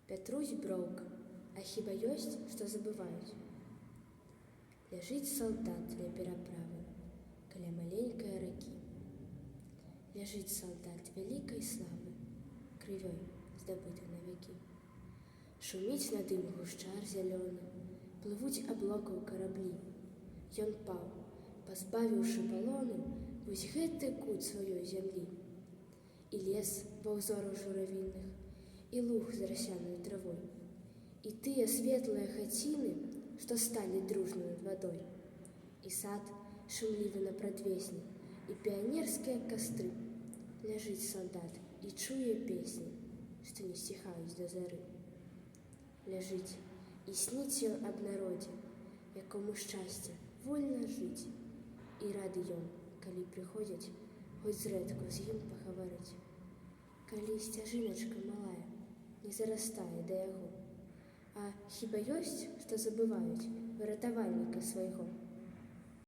Пятрусь броўка, а хіба ёсць, што забываюць? Ляжыць салдат ля пераправы, каля маленькай ракі. Ляжыць салдат вялікай славы, крывёй здабытай на вякі. Шуміць над ім гушчар зялёны, плывуць аблокаў караблі. Ён паў, пазбавіўшы палону вось гэты кут сваёй зямлі. І лес ва ўзорах журавінных, і луг з расянай травой, і тыя светлыя хаціны, што сталі дружнай над вадой, і сад шумлівы на прадвесні, і піянерскія кастры. Ляжыць салдат і чуе песні, што не сціхаюць да зары. Ляжыць і сніць ён аб народзе, якому шчасце вольна жыць, і рады ён, калі прыходзяць хоць зрэдку з ім пагаварыць. Калі сцяжыначка малая не зарастае да яго, а хіба ёсць, што забываюць выратавальніка свайго?